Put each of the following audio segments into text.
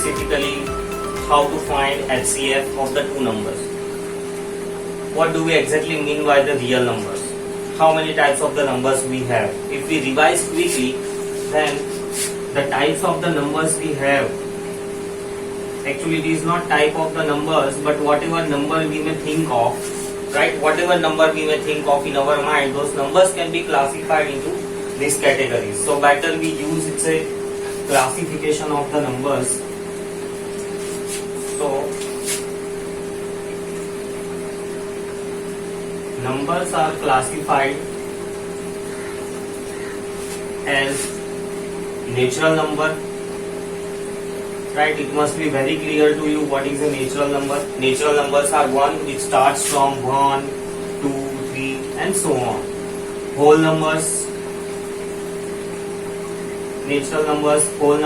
specifically how to find HCF of the two numbers. What do we exactly mean by the real numbers? How many types of the numbers we have? If we revise quickly, then the types of the numbers we have, actually it is not type of the numbers, but whatever number we may think of, right? Whatever number we may think of in our mind, those numbers can be classified into these categories. So better we use it's a classification of the numbers. So numbers are classified as natural number, right? It must be very clear to you what is a natural number. Natural numbers are one which starts from 1, 2, 3 and so on. Whole numbers, natural numbers, whole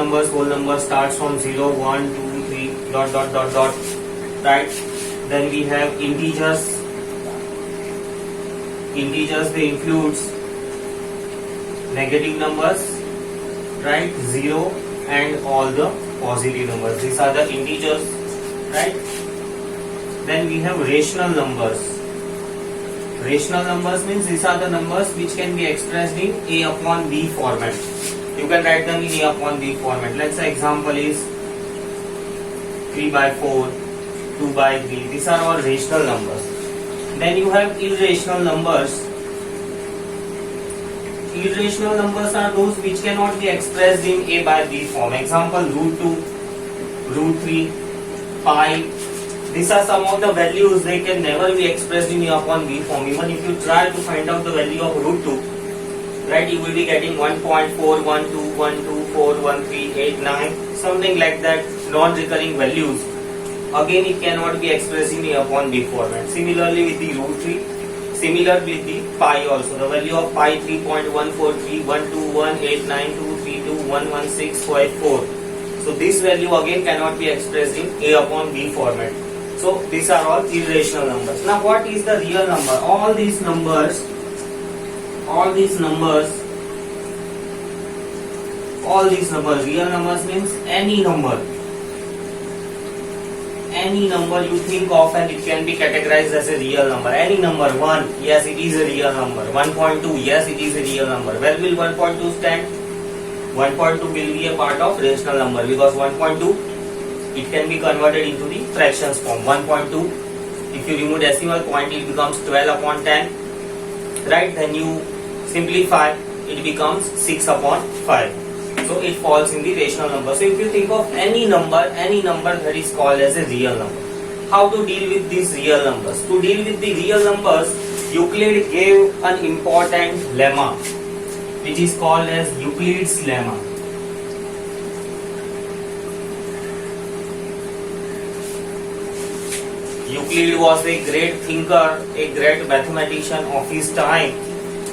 numbers starts from 0, 1, 2, 3, dot, right? Then we have integers. Integers, they includes negative numbers, right? 0 and all the positive numbers. These are the integers, right? Then we have rational numbers. Rational numbers means these are the numbers which can be expressed in A upon B format. You can write them in A upon B format. Let's say example is 3 by 4, 2 by 3. These are all rational numbers. Then you have irrational numbers. Irrational numbers are those which cannot be expressed in A by B form. Example, root 2, root 3, pi. These are some of the values they can never be expressed in A upon B form. Even if you try to find out the value of root 2, right, you will be getting 1.412141389, something like that, non-recurring values. Again, it cannot be expressed in A upon B format. Similarly with the root 3, similar with the pi also. The value of pi 3.143121892321165 So this value again cannot be expressed in A upon B format. So these are all irrational numbers. Now what is the real number? All these numbers, real numbers means any number you think of and it can be categorized as a real number. Any number, 1, yes it is a real number. 1.2, yes it is a real number. Where will 1.2 stand? 1.2 will be a part of rational number because 1.2 it can be converted into the fractions form. 1.2, if you remove decimal point, it becomes 12 upon 10, right? Then you simplify, it becomes 6 upon 5. So it falls in the rational number. So if you think of any number that is called as a real number. How to deal with these real numbers? To deal with the real numbers, Euclid gave an important lemma which is called as Euclid's lemma. Euclid was a great thinker, a great mathematician of his time,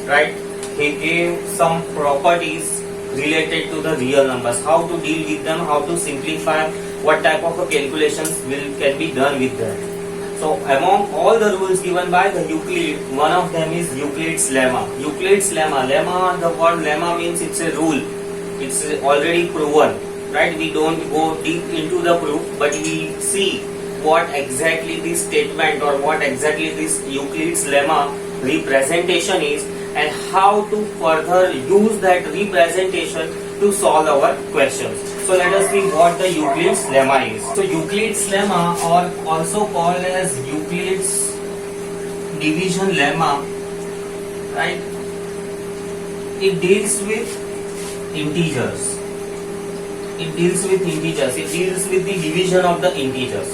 right? He gave some properties related to the real numbers, how to deal with them, how to simplify, what type of calculations can be done with them. So among all the rules given by the Euclid, one of them is Euclid's lemma. Euclid's lemma, the word lemma means it's a rule, it's already proven, right? We don't go deep into the proof, but we see what exactly this statement or what exactly this Euclid's lemma representation is and how to further use that representation to solve our questions. So let us see what the Euclid's lemma is. So Euclid's lemma, or also called as Euclid's division lemma, right? It deals with integers. It deals with the division of the integers.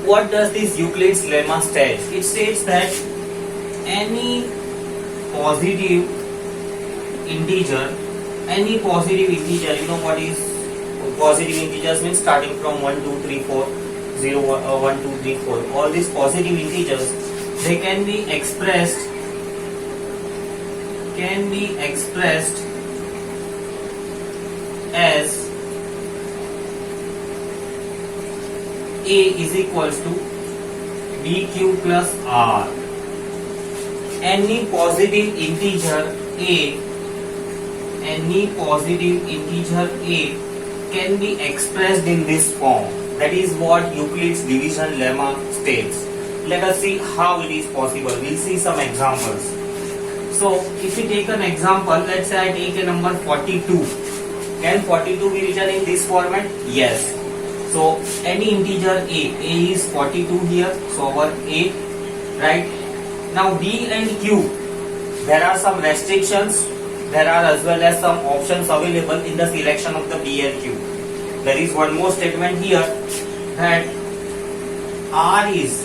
What does this Euclid's lemma state? It states that any positive integer, you know what is positive integers means, starting from 1, 2, 3, 4, 0, 1, 2, 3, 4. All these positive integers, they can be expressed as A is equals to BQ plus R. Any positive integer A can be expressed in this form. That is what Euclid's division lemma states. Let us see how it is possible. We'll see some examples. So if we take an example, let's say I take a number 42. Can 42 be written in this format? Yes. So any integer a is 42 here. So our a, right? Now b and q, there are some restrictions. There are as well as some options available in the selection of the b and q. There is one more statement here that r is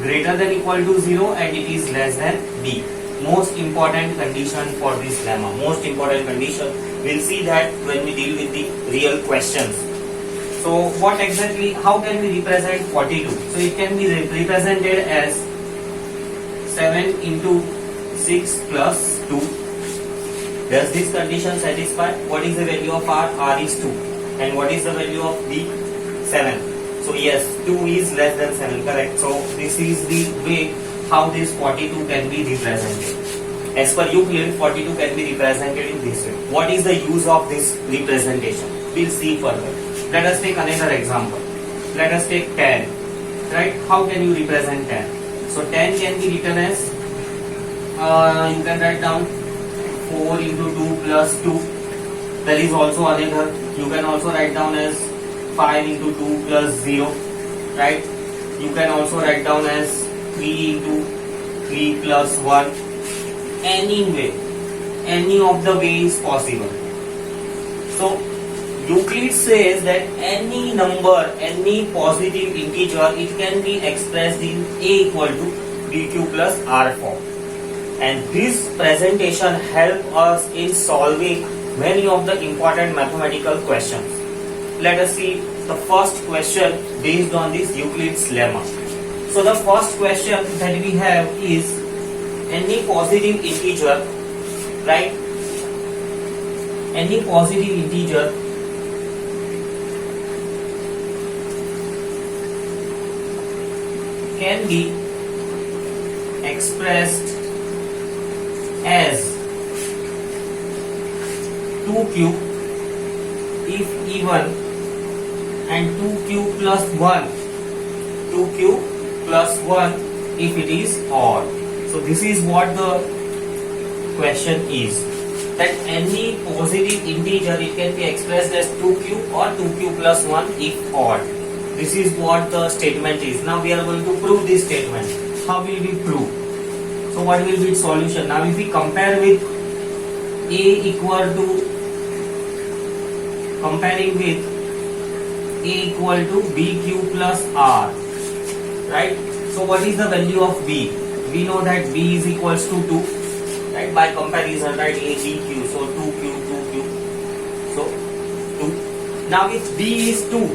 greater than equal to 0 and it is less than b. Most important condition for this lemma. Most important condition. We'll see that when we deal with the real questions. So what exactly, how can we represent 42? So it can be represented as 7 into 6 plus 2. Does this condition satisfy? What is the value of r? R is 2. And what is the value of b? 7. So yes, 2 is less than 7, correct. So this is the way how this 42 can be represented. As per Euclid, 42 can be represented in this way. What is the use of this representation? We'll see further. Let us take another example. Let us take 10. Right? How can you represent 10? So 10 can be written as, you can write down 4 into 2 plus 2. There is also another. You can also write down as 5 into 2 plus 0. Right? You can also write down as 3 into 3 plus 1. Any way, any of the way is possible. So Euclid says that any number, any positive integer, it can be expressed in a equal to bq plus r form. And this presentation helps us in solving many of the important mathematical questions. Let us see the first question based on this Euclid's lemma. So the first question that we have is any positive integer, right? Any positive integer can be expressed as 2q if even and 2q plus 1, 2q plus 1 if it is odd. So this is what the question is, that any positive integer, it can be expressed as 2q or 2q plus 1 if odd. This is what the statement is. Now we are going to prove this statement. How will we prove? So what will be its solution? Now if we compare with a equal to, comparing with a equal to bq plus r, right? So what is the value of b? We know that b is equals to 2, right? By comparison, right? A, b, q. So 2q, 2q. So 2. Now if b is 2,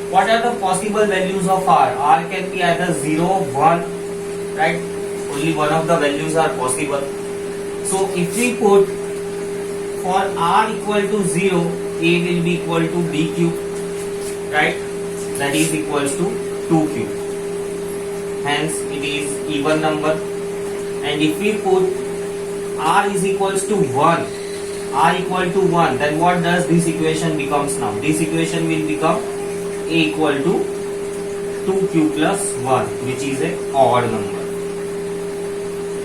what are the possible values of r? R can be either 0, 1, right? Only one of the values are possible. So if we put for r equal to 0, a will be equal to bq, right? That is equals to 2q. Hence it is even number. And if we put r is equals to 1, r equal to 1, then what does this equation becomes now? This equation will become a equal to 2q plus 1, which is a odd number.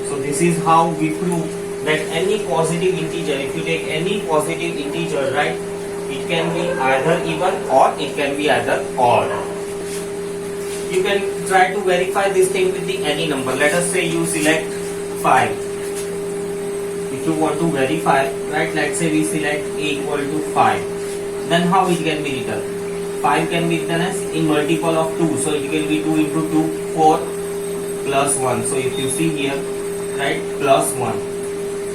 So this is how we prove that any positive integer, if you take any positive integer, right, it can be either even or it can be either odd. You can try to verify this thing with the any number. Let us say you select 5. If you want to verify, right, let's say we select a equal to 5. Then how it can be written? 5 can be written as in multiple of 2. So it will be 2 into 2, 4 plus 1. So if you see here, right, plus 1.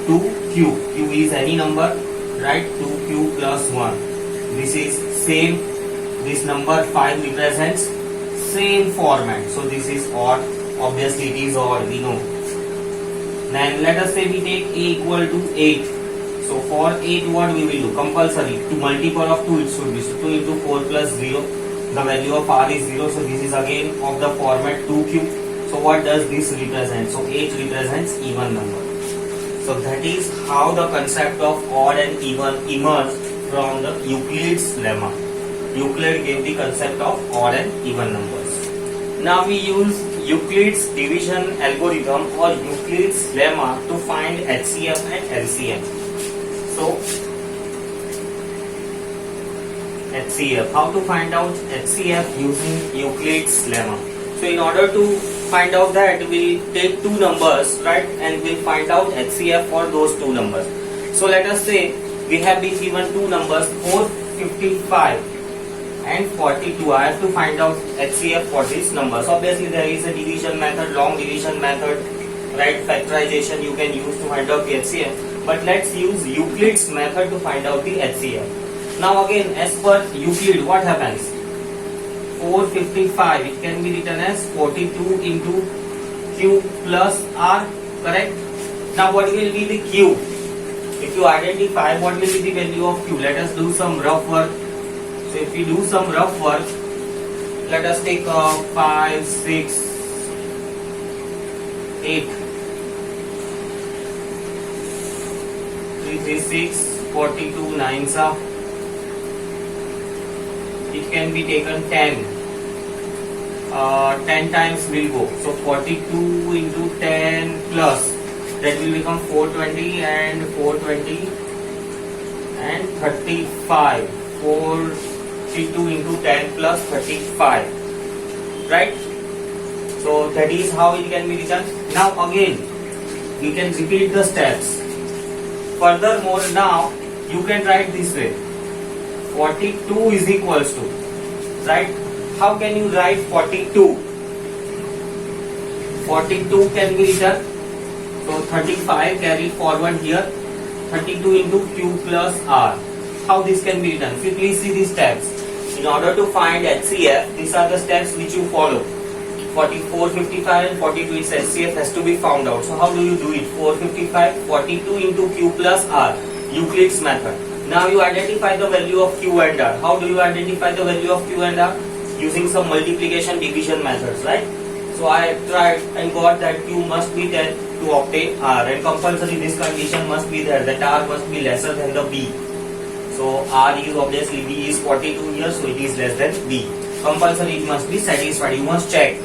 2q. Q is any number, right? 2q plus 1. This is same. This number 5 represents same format. So this is odd. Obviously it is odd, we know. Then let us say we take a equal to 8. So for 8 what we will do? Compulsory. To multiple of 2 it should be. So 2 into 4 plus 0. The value of r is 0. So this is again of the format 2q. So what does this represent? So 8 represents even number. So that is how the concept of odd and even emerged from the Euclid's lemma. Euclid gave the concept of odd and even numbers. Now we use Euclid's division algorithm or Euclid's lemma to find HCF and LCM. So HCF, how to find out HCF using Euclid's lemma? So in order to find out that, we'll take two numbers, right, and we'll find out HCF for those two numbers. So let us say we have been given two numbers 455 and 42. I have to find out HCF for these numbers. Obviously there is a division method, long division method, right, factorization you can use to find out the HCF, but let's use Euclid's method to find out the HCF. Now again, as per Euclid, what happens? 455, it can be written as 42 into Q plus R, correct? Now what will be the Q? If you identify what will be the value of Q, let us do some rough work. So if we do some rough work, let us take 5, 6, 8, 3, 3, 6, 42, 9 sa. It can be taken 10. 10 times will go. So 42 into 10 plus, that will become 420 and 420 and 35. 42 into 10 plus 35. Right? So that is how it can be written. Now again, we can repeat the steps. Furthermore, now you can write this way. 42 is equals to, right? How can you write 42? 42 can be written, so 35 carry forward here, 32 into Q plus R. How this can be written? If you please see these steps. In order to find HCF, these are the steps which you follow. 44, 55 and 42, its HCF has to be found out. So how do you do it? 455, 42 into Q plus R, Euclid's method. Now you identify the value of Q and R. How do you identify the value of Q and R? Using some multiplication division methods, right? So I tried and got that Q must be there to obtain R, and compulsory this condition must be there, that R must be lesser than the B. So R is obviously, B is 42 here, so it is less than B. Compulsory it must be satisfied, you must check.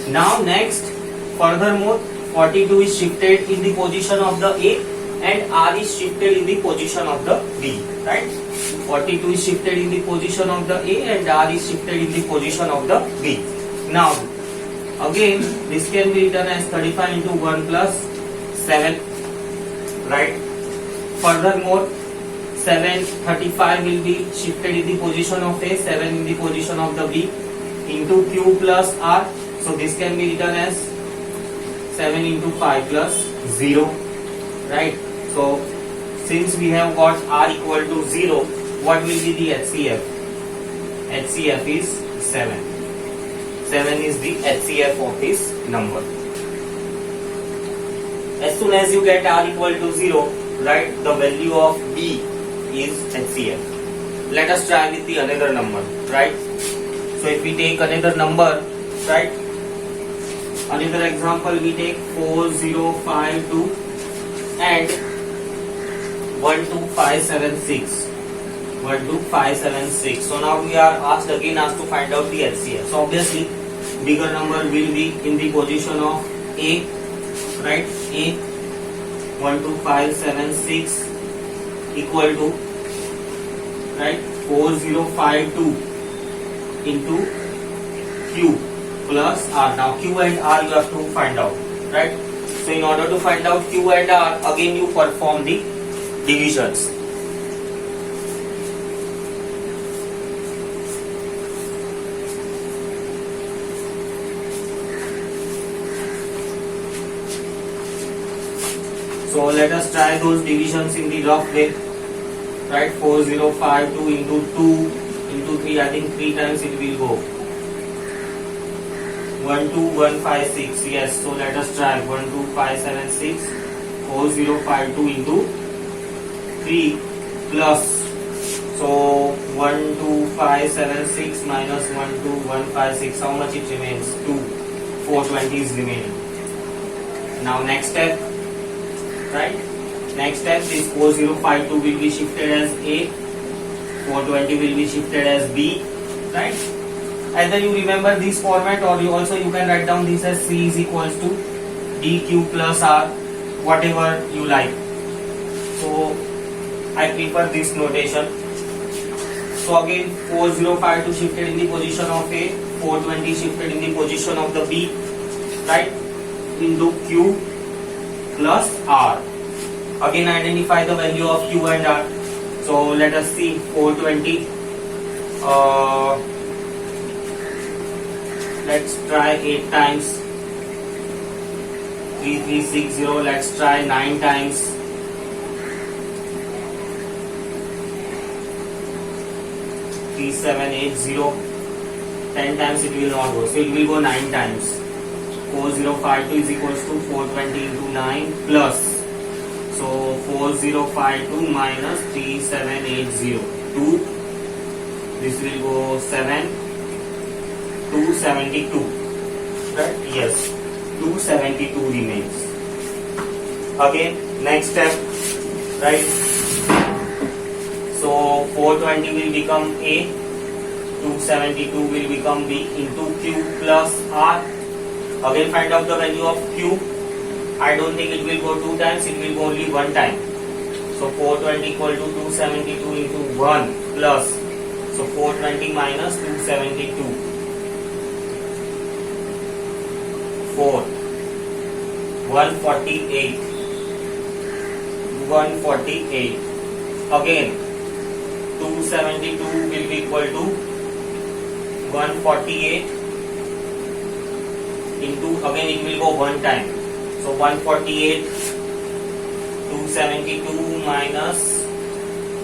Now next, furthermore, 42 is shifted in the position of the A and R is shifted in the position of the B, right? 42 is shifted in the position of the A and R is shifted in the position of the B. Now, again, this can be written as 35 into 1 plus 7, right? Furthermore, 35 will be shifted in the position of A, 7 in the position of the B, into Q plus R. So this can be written as 7 into 5 plus 0, right? So since we have got R equal to 0, what will be the HCF? HCF is 7. 7 is the HCF of this number. As soon as you get R equal to 0, right, the value of B is HCF. Let us try with the another number, right? So if we take another number, right, another example, we take 4052 and 12576. 12576. So now we are asked to find out the HCF. So obviously bigger number will be in the position of A, right? A 12576 equal to, right, 4052 into Q plus R. Now Q and R you have to find out, right? So in order to find out Q and R, again you perform the divisions. So let us try those divisions in the rough way, right? 4052 into 2 into 3, I think 3 times it will go. 12156, yes, so let us try 12576, 4052 into 3 plus, so 12576 minus 12156, how much it remains? 2, 420 is remaining. Now next step, right? Next step is 4052 will be shifted as A 420 will be shifted as B, right? Either you remember this format, or you can write down this as C is equals to DQ plus R, whatever you like. So I prefer this notation. So again 4052 shifted in the position of A, 420 shifted in the position of the B, right? Into Q plus R. Again identify the value of Q and R. So let us see 420. Let's try 8 times. 3360. Let's try 9 times. 3780. 10 times it will not go. So it will go 9 times. 4052 is equals to 420 into 9 plus. So 4052 minus 3780. 2. This will go 7. 272. Right? Yes. 272 remains. Again, next step. Right? So 420 will become A. 272 will become B into Q plus R. Again find out the value of Q. I don't think it will go 2 times, it will go only 1 time. So 420 equal to 272 into 1 plus. So 420 minus 272. 4. 148. 148. Again 272 will be equal to 148 into, again it will go 1 time. So 148, 272 minus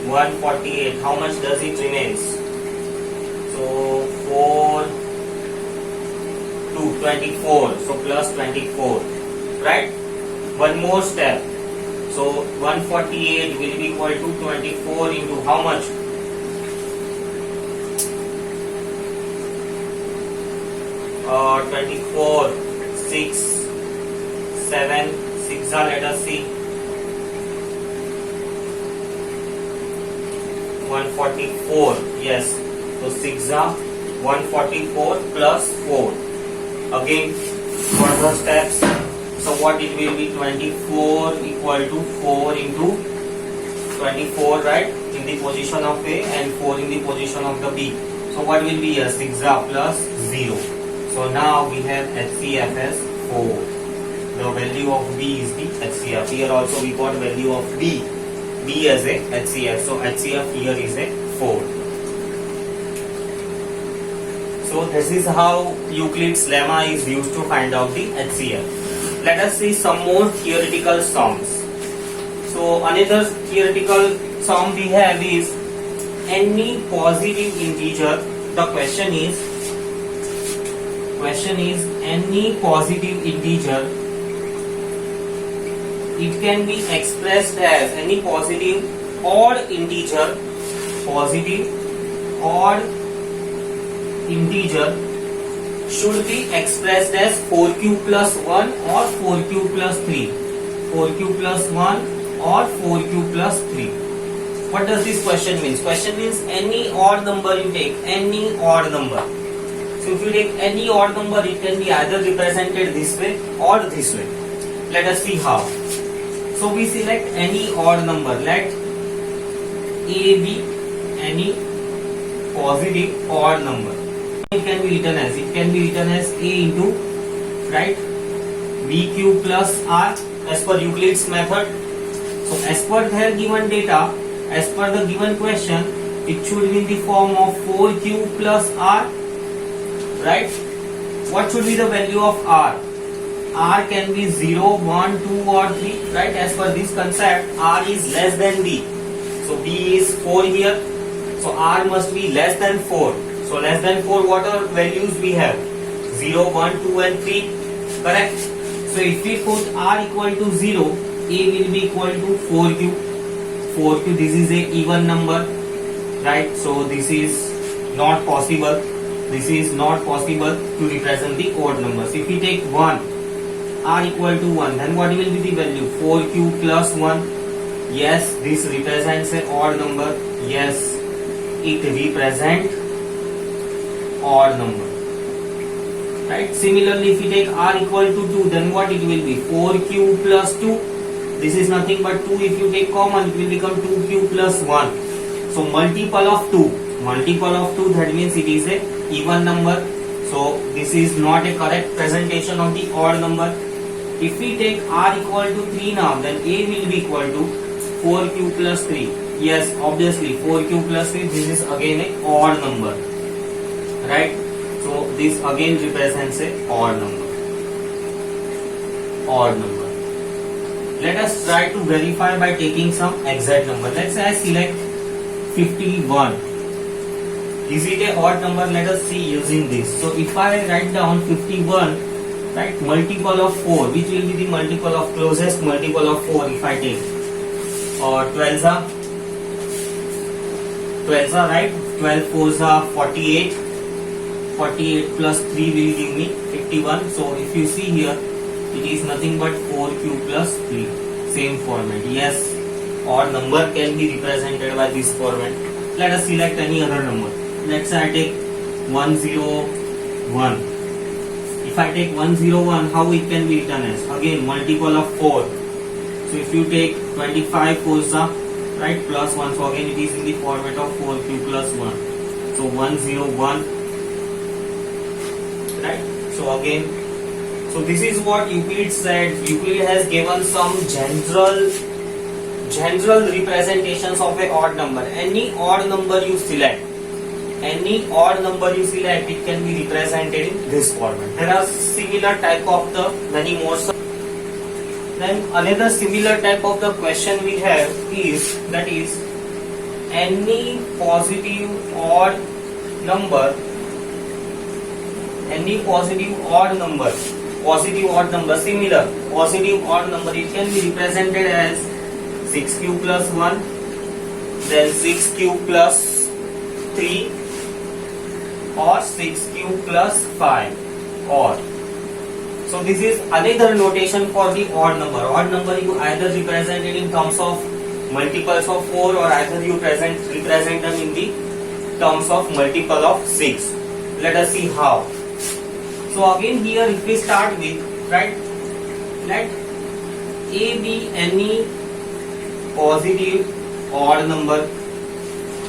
148. How much does it remains? So 4, 2, 24. So plus 24. Right? One more step. So 148 will be equal to 24 into how much? 24, 6, 7, 6 let us see. 144, yes. So 6 144 plus 4. Again, further steps. So what it will be? 24 equal to 4 into 24, right? In the position of A and 4 in the position of the B. So what will be here? 6 plus 0. So now we have HCF as 4. The value of B is the HCF. Here also we got value of B. B as a HCF. So HCF here is a 4. So this is how Euclid's lemma is used to find out the HCF. Let us see some more theoretical sums. So another theoretical sum we have is any positive integer. The question is any positive integer, it can be expressed as any positive odd integer should be expressed as 4q plus 1 or 4q plus 3. 4q plus 1 or 4q plus 3. What does this question mean? Question means any odd number you take, any odd number. So if you take any odd number, it can be either represented this way or this way. Let us see how. So we select any odd number. Let A be any positive odd number. It can be written as A into, right, BQ plus R as per Euclid's method. So as per their given data, as per the given question, it should be in the form of 4Q plus R. Right? What should be the value of R? R can be 0, 1, 2 or 3. Right? As per this concept, R is less than B. So B is 4 here. So R must be less than 4. So less than 4, what are values we have? 0, 1, 2 and 3. Correct? So if we put R equal to 0, A will be equal to 4Q. 4Q, this is a even number. Right? So this is not possible. This is not possible to represent the odd numbers. If we take 1, R equal to 1, then what will be the value? 4Q plus 1. Yes, this represents an odd number. Yes. A it represent odd number. Right? Similarly, if we take r equal to 2, then what it will be? 4q plus 2. This is nothing but 2. If you take common, it will become 2q plus 1. So multiple of 2. Multiple of 2, that means it is a even number. So this is not a correct presentation of the odd number. If we take r equal to 3 now, then a will be equal to 4q plus 3. Yes, obviously 4q plus 3, this is again a odd number. Right? So this again represents a odd number. Odd number. Let us try to verify by taking some exact number. Let's say I select 51. Is it a odd number? Let us see using this. So if I write down 51, right, multiple of 4, which will be the multiple of closest multiple of 4 if I take? Or 12s are? 12s are, right? 12 4s are 48. 48 plus 3 will give me 51. So if you see here, it is nothing but 4q plus 3. Same format. Yes, odd number can be represented by this format. Let us select any other number. Let's say I take 101. If I take 101, how it can be written as? Again, multiple of 4. So if you take 25 4s, right, plus 1. So again it is in the format of 4q plus 1. So 101. Right. So again, so this is what Euclid said. Euclid has given some general representations of a odd number. Any odd number you select, it can be represented in this format. There are similar type of the many more. Then another similar type of the question we have is, that is, any positive odd number, similar positive odd number, it can be represented as 6q plus 1, then 6q plus 3, or 6q plus 5, or. So this is another notation for the odd number. Odd number you either represent it in terms of multiples of 4, or either you represent them in the terms of multiple of 6. Let us see how. So again here, if we start with, right, let a be any positive odd number,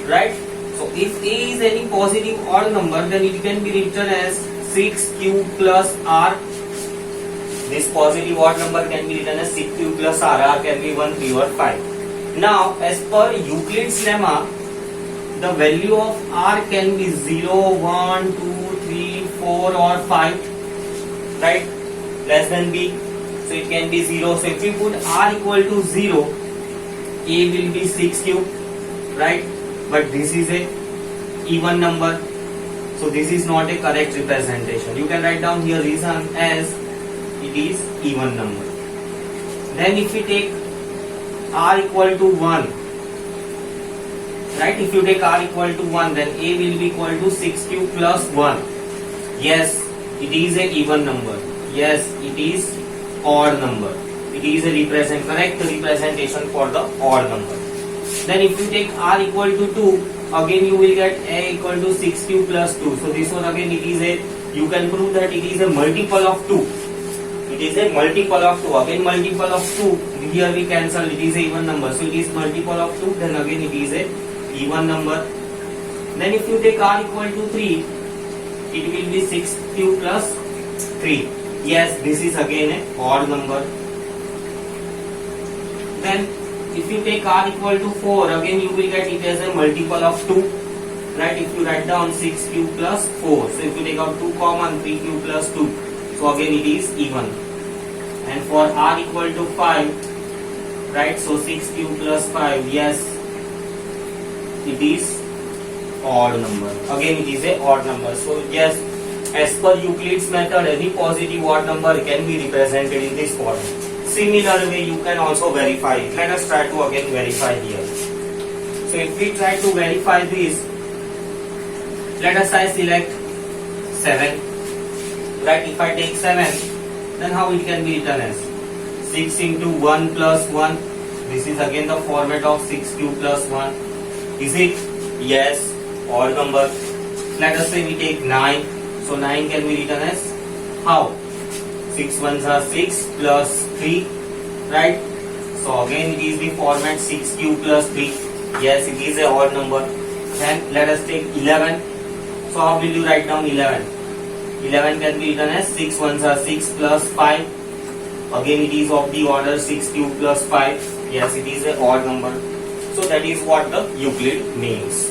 right? So if a is any positive odd number, then it can be written as 6q plus r. This positive odd number can be written as 6q plus r. R can be 1, 3 or 5. Now as per Euclid's lemma, the value of r can be 0, 1, 2, 3, 4 or 5, right? Less than b. So it can be 0. So if we put r equal to 0, a will be 6q, right? But this is a even number. So this is not a correct representation. You can write down here reason as it is even number. Then if we take r equal to 1, right? If you take r equal to 1, then a will be equal to 6q plus 1. Yes, it is a even number. Yes, it is odd number. It is a correct representation for the odd number. Then if you take r equal to 2, again you will get a equal to 6q plus 2. So this one again, it is a, you can prove that it is a multiple of 2. It is a multiple of 2. Again multiple of 2. Here we cancel. It is a even number. So it is multiple of 2. Then again it is a even number. Then if you take r equal to 3, it will be 6q plus 3. Yes, this is again a odd number. Then if you take r equal to 4, again you will get it as a multiple of 2. Right? If you write down 6q plus 4. So if you take out 2 common, 3q plus 2. So again it is even. And for r equal to 5, right? So 6q plus 5, yes, it is odd number. Again it is a odd number. So yes, as per Euclid's method, any positive odd number can be represented in this form. Similar way you can also verify it. Let us try to again verify here. So if we try to verify this, let us say select 7. Right? If I take 7, then how it can be written as 6 into 1 plus 1. This is again the format of 6q plus 1. Is it? Yes. odd number. Let us say we take 9. So 9 can be written as how? 6 ones are 6 plus 3, right? So again it is the format 6 cube plus 3. Yes, it is a odd number. Then let us take 11. So how will you write down 11? 11 can be written as 6 ones are 6 plus 5. Again it is of the order 6 cube plus 5. Yes, it is a odd number. So that is what the Euclid means.